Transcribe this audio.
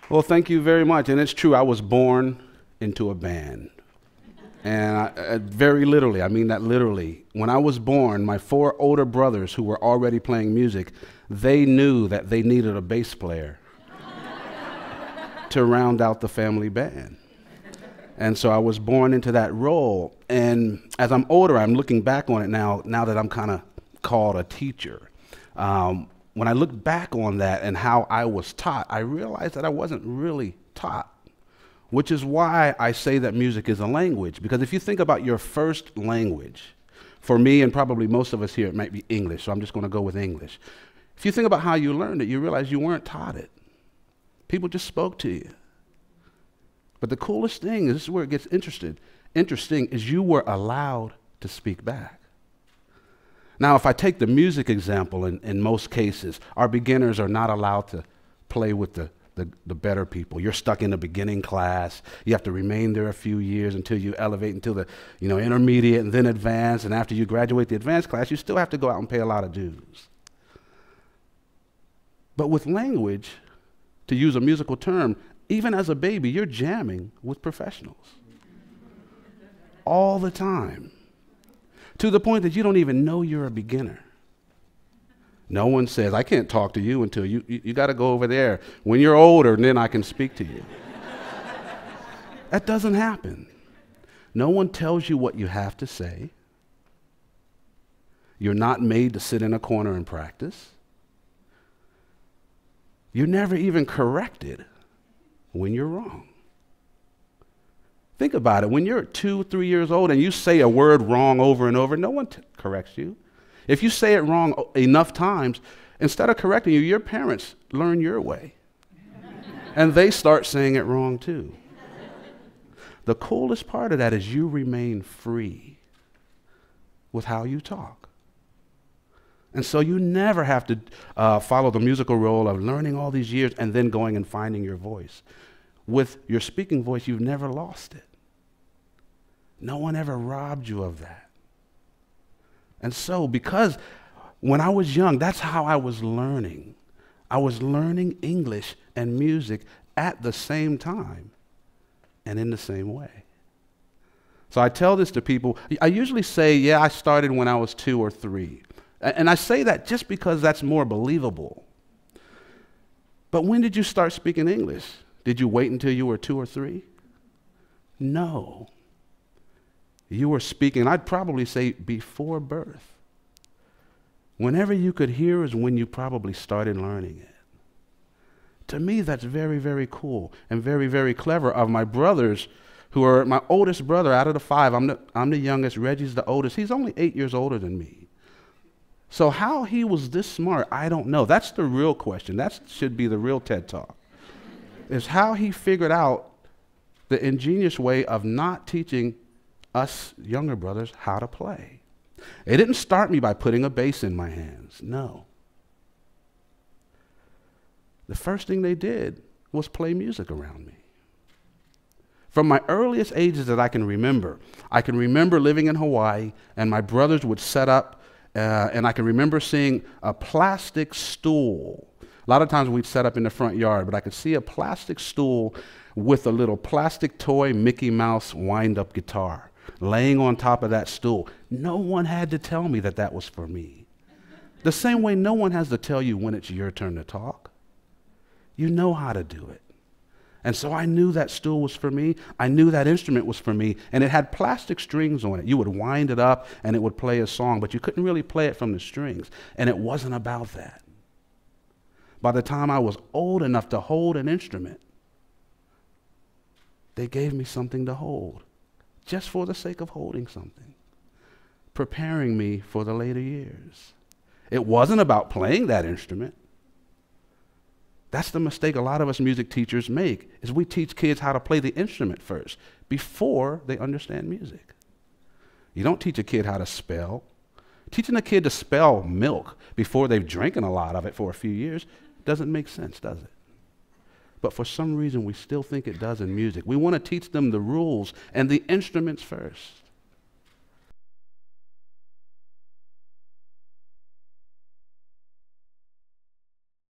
Well, thank you very much. And it's true, I was born into a band. And very literally, I mean that literally. When I was born, my four older brothers who were already playing music, they knew that they needed a bass player to round out the family band. And so I was born into that role. And as I'm older, I'm looking back on it now that I'm kind of called a teacher. When I look back on that and how I was taught, I realized that I wasn't really taught, which is why I say that music is a language. Because if you think about your first language, for me and probably most of us here, it might be English, so I'm just going to go with English. If you think about how you learned it, you realize you weren't taught it. People just spoke to you. But the coolest thing, this is where it gets interesting, is you were allowed to speak back. Now, if I take the music example, in most cases, our beginners are not allowed to play with the better people. You're stuck in the beginning class. You have to remain there a few years until you elevate until the intermediate and then advanced. And after you graduate the advanced class, you still have to go out and pay a lot of dues. But with language, to use a musical term, even as a baby, you're jamming with professionals all the time, to the point that you don't even know you're a beginner. No one says, I can't talk to you until you got to go over there. When you're older, and then I can speak to you. That doesn't happen. No one tells you what you have to say. You're not made to sit in a corner and practice. You're never even corrected when you're wrong. Think about it. When you're 2, 3 years old and you say a word wrong over and over, no one corrects you. If you say it wrong enough times, instead of correcting you, your parents learn your way. And they start saying it wrong too. The coolest part of that is you remain free with how you talk. And so you never have to follow the musical role of learning all these years and then going and finding your voice. With your speaking voice, you've never lost it. No one ever robbed you of that. And so, because when I was young, that's how I was learning. I was learning English and music at the same time and in the same way. So I tell this to people. I usually say, yeah, I started when I was 2 or 3. And I say that just because that's more believable. But when did you start speaking English? Did you wait until you were 2 or 3? No. You were speaking, I'd probably say before birth. Whenever you could hear is when you probably started learning it. To me, that's very, very cool and very, very clever of my brothers, who are my oldest brother out of the 5. I'm the youngest. Reggie's the oldest. He's only 8 years older than me. So how he was this smart, I don't know. That's the real question. That should be the real TED Talk. Is how he figured out the ingenious way of not teaching us younger brothers how to play. It didn't start me by putting a bass in my hands. No. The first thing they did was play music around me. From my earliest ages that I can remember living in Hawaii, and my brothers would set up, and I can remember seeing a plastic stool. A lot of times we'd set up in the front yard, but I could see a plastic stool with a little plastic toy Mickey Mouse wind-up guitar laying on top of that stool. No one had to tell me that that was for me. The same way no one has to tell you when it's your turn to talk. You know how to do it. And so I knew that stool was for me. I knew that instrument was for me. And it had plastic strings on it. You would wind it up and it would play a song, but you couldn't really play it from the strings. And it wasn't about that. By the time I was old enough to hold an instrument, they gave me something to hold, just for the sake of holding something, preparing me for the later years. It wasn't about playing that instrument. That's the mistake a lot of us music teachers make, is we teach kids how to play the instrument first, before they understand music. You don't teach a kid how to spell. Teaching a kid to spell milk before they've drinking a lot of it for a few years doesn't make sense, does it? But for some reason, we still think it does in music. We want to teach them the rules and the instruments first.